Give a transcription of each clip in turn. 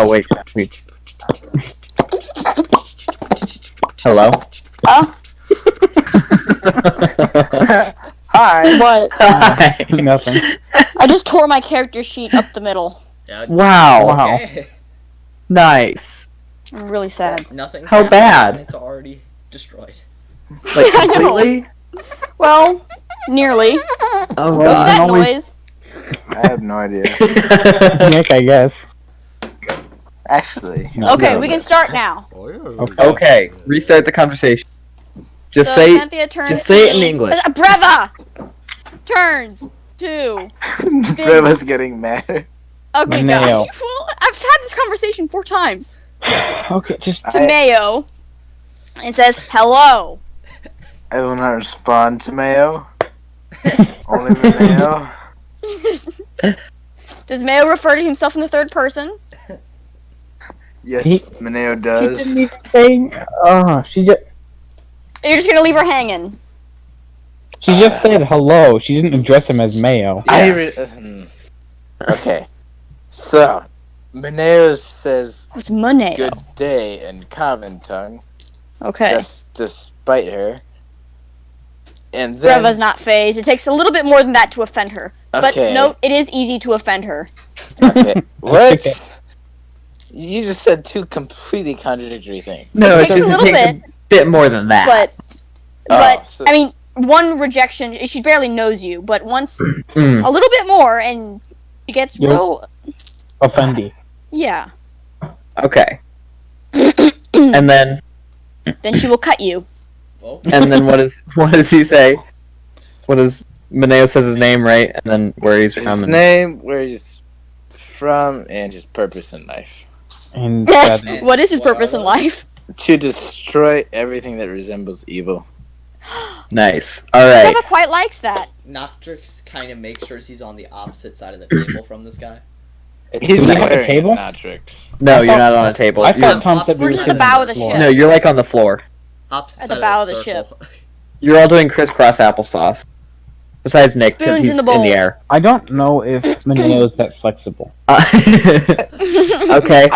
Oh wait. Hello. Oh, Hi. what? Hi. Nothing. I just tore my character sheet up the middle. Yeah, Wow. okay. Nice. I'm really sad. Nothing's How happened, bad? and it's already destroyed. Like I know. completely. Well, nearly. Oh Well, What's I that can always- noise? I have no idea. Nick, I guess. Actually. Okay, we can start now. Okay. Restart the conversation. Just So say. Cynthia turns Just say it in to- English. Breva turns to. Breva's getting mad. Okay, Maneo. guys. Well, I've had this conversation 4 times. Okay, just To Mayo, and says hello. I will not respond to Mayo. Only the Mayo. Does Mayo refer to himself in the third person? Yes, He- Mayo she does. didn't even say. Oh, You're just gonna leave her hanging. she just said hello. She didn't address him as Mayo. Okay. So, Maneo says What's Mayo? good day in common tongue, Okay. just despite her. And then, Breva's not phased. It takes a little bit more than that to offend her. But Okay. note, it is easy to offend her. okay, what? Okay. You just said 2 completely contradictory things. No, It it's takes just a it little takes a bit more than that. But so- I mean, one rejection, she barely knows you, but once Mm. a little bit more and she gets Yep. real, Offendy. yeah, Okay. And then then she will cut you. Well, what does he say? What does Mineo says his name, right? And then where he's from. his and- name, where he's from, and his purpose in life. And What is his What purpose are in those? life? To destroy everything that resembles evil. Nice. All right. Breva quite likes that. Noctrix kind of makes sure he's on the opposite side of the table from this guy. He's Next to wearing table? a Noctrix. No, I you're thought- not on a table. I You're, thought Tom said we We're were just sitting at the bow on of the floor. ship. no, you're like on the floor. Opposite At the side bow of of the circle. You're all doing crisscross applesauce. Besides Nick, because Spoons he's in the in bowl. the air. I don't know if Maneo is that flexible. Okay.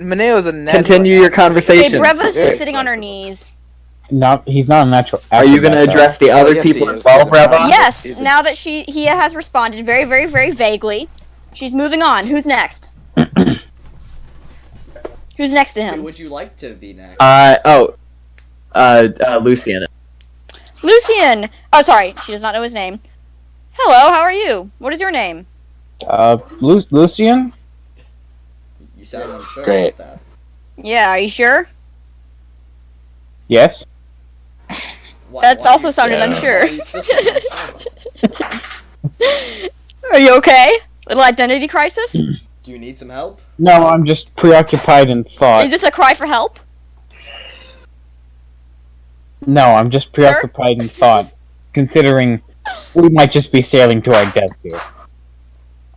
Maneo's a natural Continue your athlete. Okay, conversation. Breva's Very just sitting on her flexible. knees. He's not a natural. Are you going to acrobat, address the other yes, people he as is. well, He's a Breva? problem. Yes, he's a- now that he has responded very, very, very vaguely, she's moving on. Who's next? Who's next to Who him? would you like to be next? Lucian. Lucian! Oh, sorry, she does not know his name. Hello, how are you? What is your name? Lucian? You sound unsure Great. about that. Yeah, are you sure? Yes. That's Why also you- sounded Yeah. unsure. why you still sound unsure? Are you okay? Little identity crisis? Do you need some help? No, I'm just preoccupied in thought. Is this a cry for help? No, I'm just preoccupied in thought, considering we might just be sailing to our death here.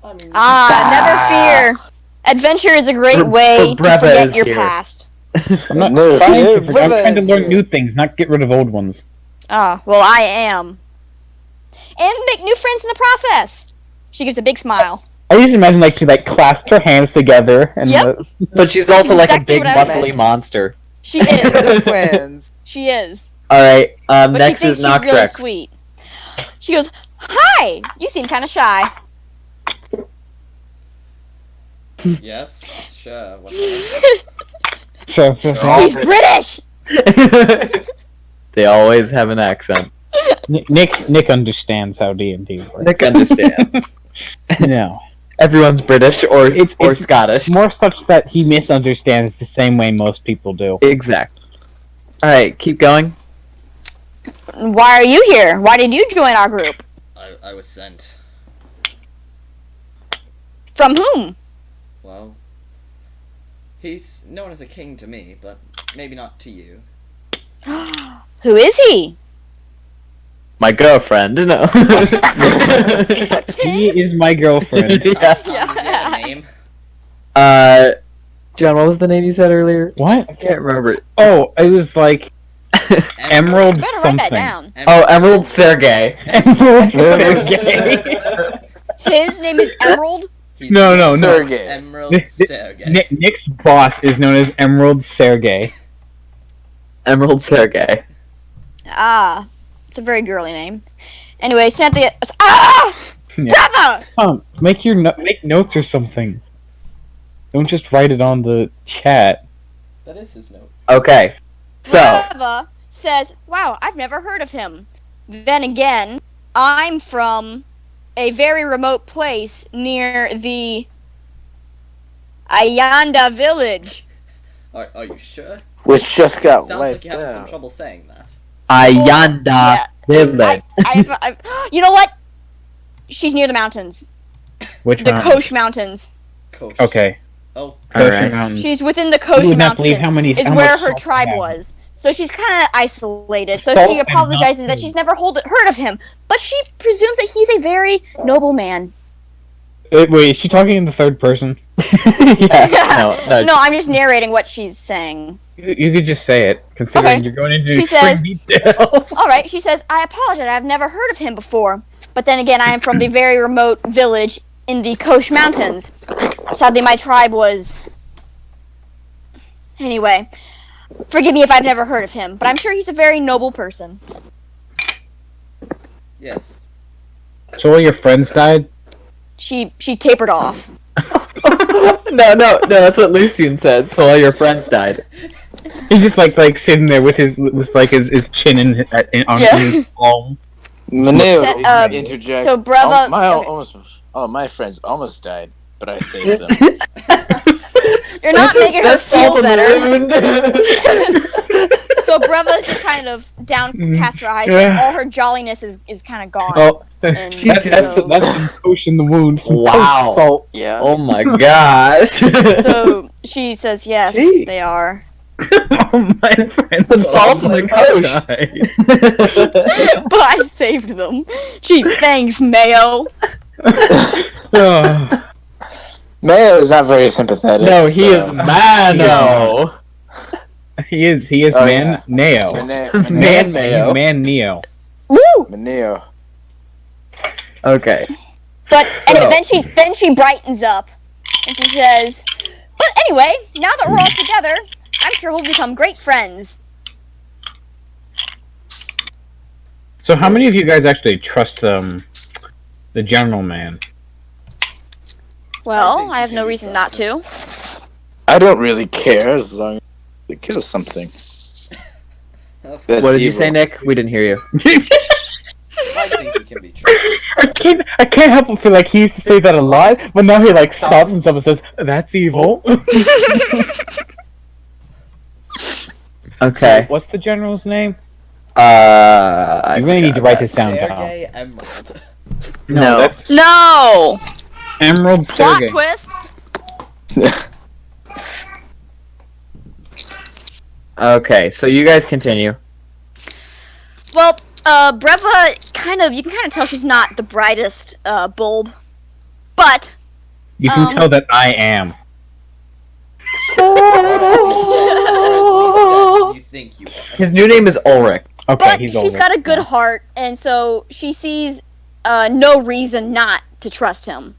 I mean, Never fear. Adventure is a great For way to Breva forget is your here. past. I'm not No, trying fear, to forget. I'm Breva trying to is learn here. new things, not get rid of old ones. Ah, well, I am. And make new friends in the process. She gives a big smile. I just imagine she clasped her hands together and Yep. But she's also like a exactly big, what I was muscly monster. She is. They're friends. She is. All right. But Next she is thinks she's really Noctrix. sweet. She goes, "Hi, you seem kind of shy." yes, sure. What so. He's British. They always have an accent. Nick understands how D&D works. Nick understands. No, Everyone's British or It's Scottish. more such that he misunderstands the same way most people do. Exactly. All right, keep going. Why are you here? Why did you join our group? I was sent. From whom? Well, he's known as a king to me, but maybe not to you. Who is he? My girlfriend. No. He is my girlfriend. Yeah. Does he have a name? John, what was the name you said earlier? What? I can't remember it. Oh, it was like Emerald Better write something. that down. Oh, Emerald Sergey. Emerald Sergey. Sergey. His name is Emerald. He's No. Sergey. Emerald Nick- Sergey. Nick's boss is known as Emerald Sergey. Emerald Sergey. Ah, it's a very girly name. Anyway, Cynthia. Ah! Yeah. Bravo! Tom, make notes or something. Don't just write it on the chat. That is his note. Okay. So, Brava says, "Wow, I've never heard of him." Then again, I'm from a very remote place near the Ayanda village. Are you sure? Which just got Sounds like wiped you're having some out. trouble saying that. Ayanda Yeah. Village. You know what? She's near the mountains. Which The mountain? Kosh Mountains. Coach. Okay. Oh, Kosher Alright. Mountain. She's within the You Kosh would not believe Mountains. Is how where much her salt tribe they have. was. So she's kind of isolated. So Salt she and apologizes that nothing. she's never heard of him. But she presumes that he's a very noble man. Wait, is she talking in the third person? Yeah. No, I'm just narrating what she's saying. You could just say it, considering Okay. you're going into She extreme says- detail. All right, she says, "I apologize. I've never heard of him before. But then again, I am from the very remote village in the Kosh Mountains. Sadly, my tribe was... Anyway, forgive me if I've never heard of him, but I'm sure he's a very noble person." yes. So all your friends died? She tapered off. no, that's what Lucian said. So all your friends died. He's just like sitting there with his chin on Yeah. his palm. Maneo So, interjects. so Brava- My friends almost died, but I saved them. You're not making her feel salt in the better. wound. So Breva's just kind of downcast her eyes. Yeah. All her jolliness is kind of gone. Oh, And that's so- some Kosh in the wound. Some Wow. Kosh salt. Yeah. Oh my gosh. So she says, "Yes, Gee. they are." Oh, my friends Some salt in the Kosh. But I saved them. Gee, thanks, Mayo. Oh. Mayo is not very sympathetic. No, he is so- Mano. He is Oh, man yeah. Neo. Man Mayo. He's man Neo. Woo! Maneo. Okay. But anyway, So- then she brightens up and she says, "But anyway, now that we're all together, I'm sure we'll become great friends." So how many of you guys actually trust the general man? Well, I have no reason not to. I don't really care as long as it kills something. That's What did you evil. say, Nick? We didn't hear you. I think he can be trusted. I can't help but feel like he used to say that a lot, but now he like stops himself and says, "That's evil." Okay. What's the general's name? I You really need to forgot write this down, Tom. Sergey Emerald. No. that's No! Emerald Plot Sergey. twist! Okay, so you guys continue. Well, Breva you can kind of tell she's not the brightest bulb. But, You can tell that I am. Or at least you think you are. His new name is Ulrich. Okay, but he's she's older. got a good heart, and so she sees no reason not to trust him.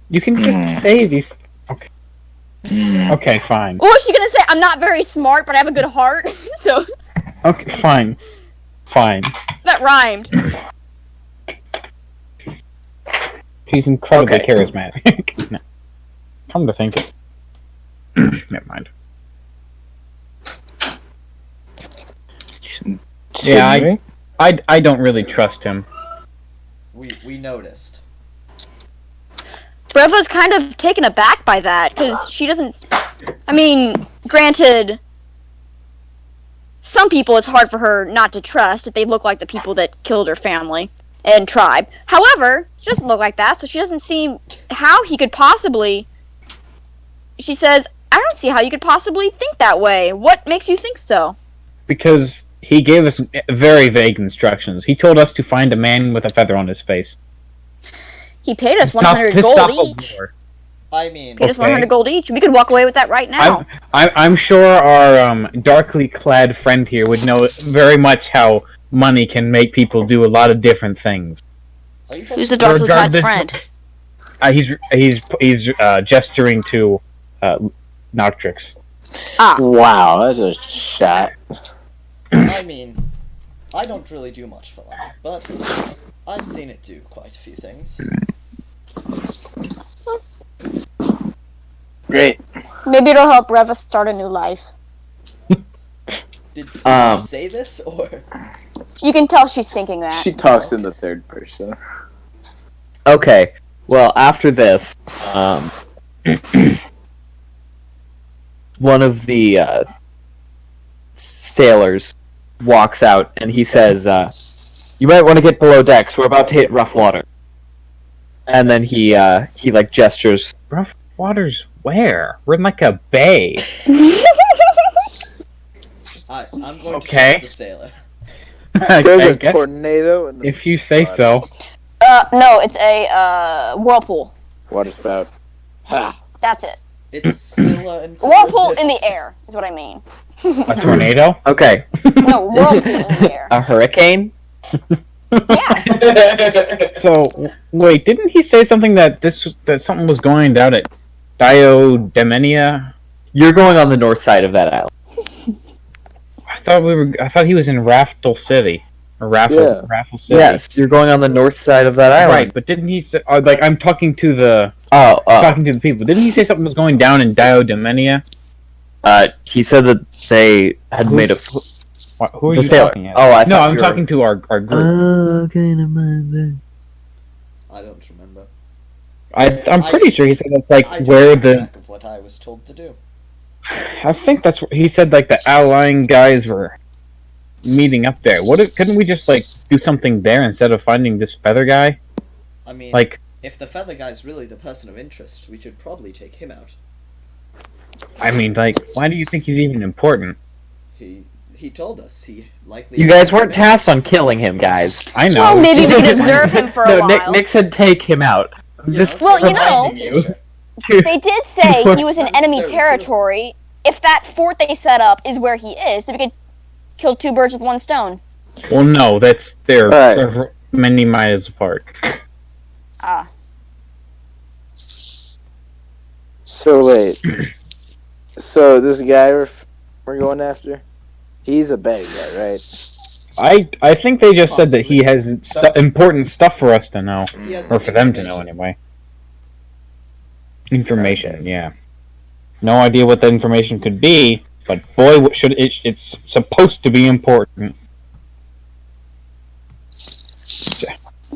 You can just say these. Okay. Okay, fine. Or is she gonna say, "I'm not very smart, but I have a good heart"? So, Okay, fine. Fine. that rhymed. He's incredibly Okay. charismatic. No. Come to think it. Never mind. Yeah, Continuing? I don't really trust him. We noticed. Breva's kind of taken aback by that, because she doesn't... I mean, granted, some people it's hard for her not to trust if they look like the people that killed her family and tribe. However, she doesn't look like that, so she doesn't see how he could possibly... She says, "I don't see how you could possibly think that way. What makes you think so?" Because he gave us very vague instructions. He told us to find a man with a feather on his face. He paid us To stop- 100 to gold stop a each. war. I mean, Paid us Okay. 100 gold each. We could walk away with that right now. I'm sure our darkly clad friend here would know very much how money can make people do a lot of different things. Are you Who's the talking darkly Regard clad this- friend? He's gesturing to Nautrix. Wow, that's a shot. I mean, I don't really do much for money, but I've seen it do quite a few things. Great. Maybe it'll help Reva start a new life. Did you Um. say this, or... You can tell she's thinking that. She talks in the third person. Okay. Well, after this, one of the sailors walks out and he says, "You might want to get below decks. We're about to hit rough water." And then he like gestures. Rough waters where? We're in like a bay. I'm going to Okay. stop the sailor. There's I a guess tornado in the if you say so. No, it's a whirlpool. water spout. Ha! That's it. It's Scylla and Whirlpool in Charybdis. the air is what I mean. A tornado? Okay. No, whirlpool in the air. A hurricane. Yeah. So wait, didn't he say something that something was going down at Diodemenia? You're going on the north side of that island. I thought he was in Raftel City. Or Raffle City. Yes, you're going on the north side of that island. Right, but didn't he say, like I'm talking to the Oh, the people. Didn't he say something was going down in Diodemenia? he said that they had made a. Who are The you sailor. talking at? Oh, I no, thought I'm you were- talking to our group. I don't remember. I'm pretty sure he said that's like I don't where keep the. track of what I was told to do. I think that's what he said. Like the outlying guys were meeting up there. Couldn't we just like do something there instead of finding this feather guy? I mean, Like, if the feather guy's really the person of interest, we should probably take him out. I mean, like, why do you think he's even important? He told us he likely. You guys weren't tasked on killing him, guys. I know. Well, maybe we can observe him for a No, while. Nick said take him out. I'm just Well, you know- reminding you. They did say he was in I'm enemy so territory. If that fort they set up is where he is, then we could kill two birds with one stone. Well, no, they're Alright. several, many miles apart. Ah. So wait. So this guy we're going after, he's a bad guy, right? I think they just said that he has important stuff for us to know, He has or for them to know information. anyway. Information, yeah. No idea what the information could be, but boy, it's supposed to be important.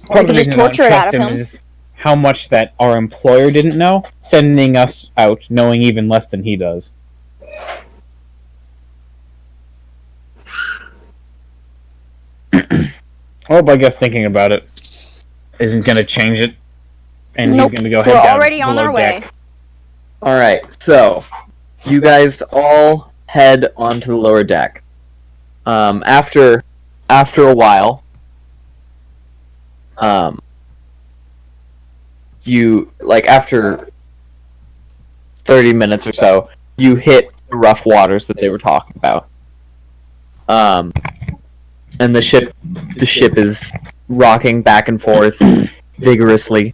Part of the could just reason I don't torture it out trust of him him. is how much that our employer didn't know, sending us out knowing even less than he does. Well, I guess thinking about it isn't going to change it, and Nope. he's going to go We're head down already on below our way. deck. All right, so you guys all head onto the lower deck. After a while, you like after 30 minutes or so, you hit the rough waters that they were talking about. And the ship is rocking back and forth vigorously.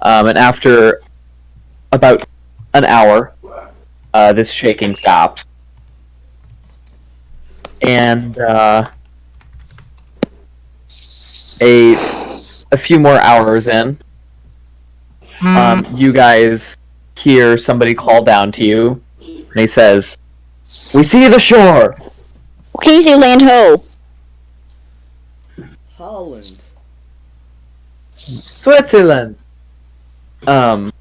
And after about an hour, this shaking stops. And a few more hours in, you guys hear somebody call down to you, and he says, "We see the shore." Can you say land ho? Holland. Switzerland. Are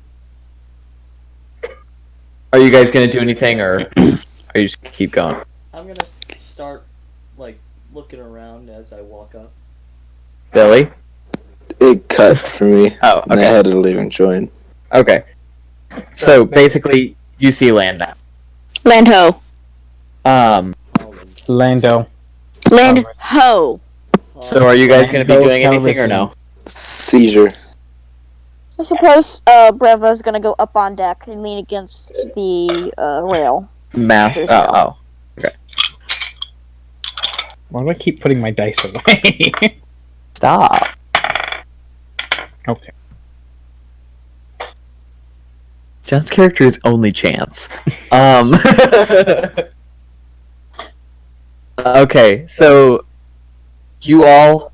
you guys gonna do anything, or are you just gonna keep going? I'm gonna start, like, looking around as I walk up. Billy? It cut for me. Oh, And I okay. had to leave and join. Okay. So basically, you see land now. Land ho. Holland. Lando. Land ho. So are you guys gonna be Go doing anything or Calrissian. no? Seizure. I suppose Breva's gonna go up on deck and lean against the rail. Math. There's Oh. Why do I keep putting my dice away? Stop. Okay. John's character is only Chance. Okay, so you all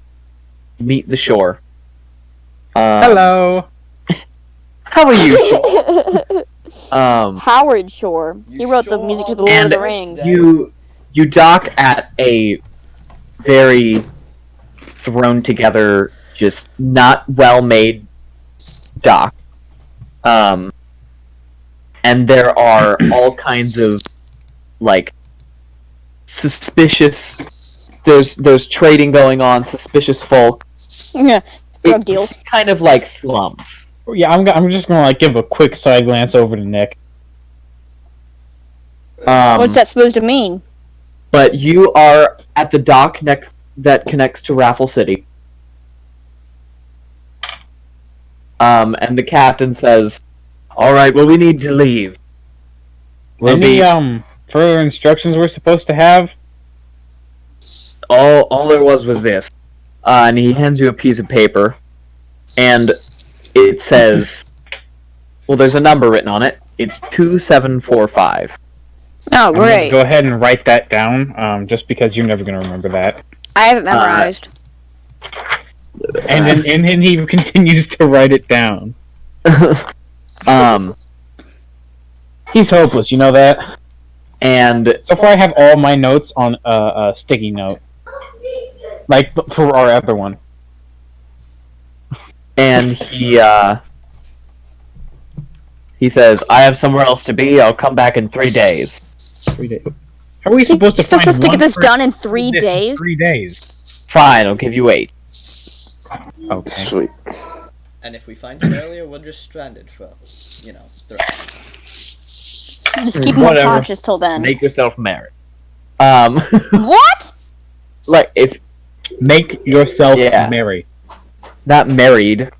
meet the shore. Hello. How are you? Howard Shore. He You wrote the sure music to are the Lord of the And Rings. you dock at a very thrown together, just not well made dock. And there are all kinds of like suspicious. There's trading going on, suspicious folk. Yeah, drug It's deals. kind of like slums. Yeah, I'm just gonna like give a quick side glance over to Nick. What's that supposed to mean? But you are at the dock next that connects to Raffle City. And the captain says, "All right, well, we need to leave. We'll Any be further instructions we're supposed to have? all there was this." And he hands you a piece of paper, and it says, "Well, there's a number written on it. It's 2745." Oh, I'm gonna great. go ahead and write that down, just because you're never gonna remember that. I haven't memorized. And then he continues to write it down. um, He's hopeless, you know that. and So far, I have all my notes on a sticky note, like for our other one. and he says, "I have somewhere else to be. I'll come back in 3 days." 3 days. How are we supposed to You're supposed find to one get this person done in to 3 do this in days? 3 days. Fine, I'll give you 8. Okay. Sweet. And if we find him earlier, we're just stranded for, the rest. Just keep him Whatever. unconscious till then. Make yourself married. What? Like if Make yourself Yeah. merry. not married,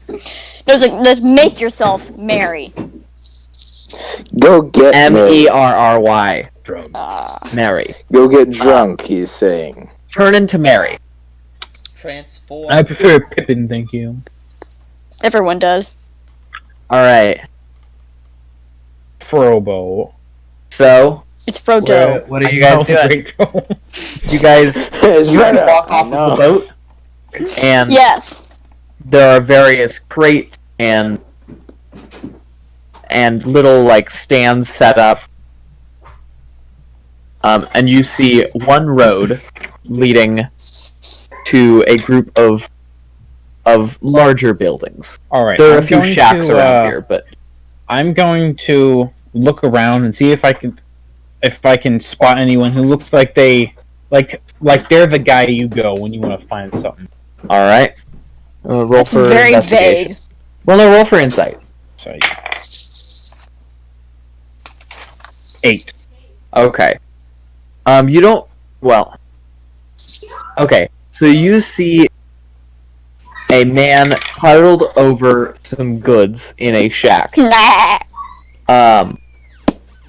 No, it's like, let's make yourself merry. Go get married. Merry, Drug. Mary. Go get drunk, he's saying. Turn into Mary. Transform. I prefer Pippin, thank you. Everyone does. All right. Frobo. So, It's Frodo. what are you guys doing? Rachel. You guys It's right walk up. off No. of the boat, and Yes. there are various crates and little like stands set up. And you see one road leading to a group of larger buildings. All right. There are a I'm few going shacks to, around here, but I'm going to look around and see if I can spot anyone who looks like they're the guy you go when you want to find something. all right. Roll It's for very investigation. vague. Well, no, roll for insight. So 8. Okay. You don't. Well. Okay. So you see a man huddled over some goods in a shack. Nah.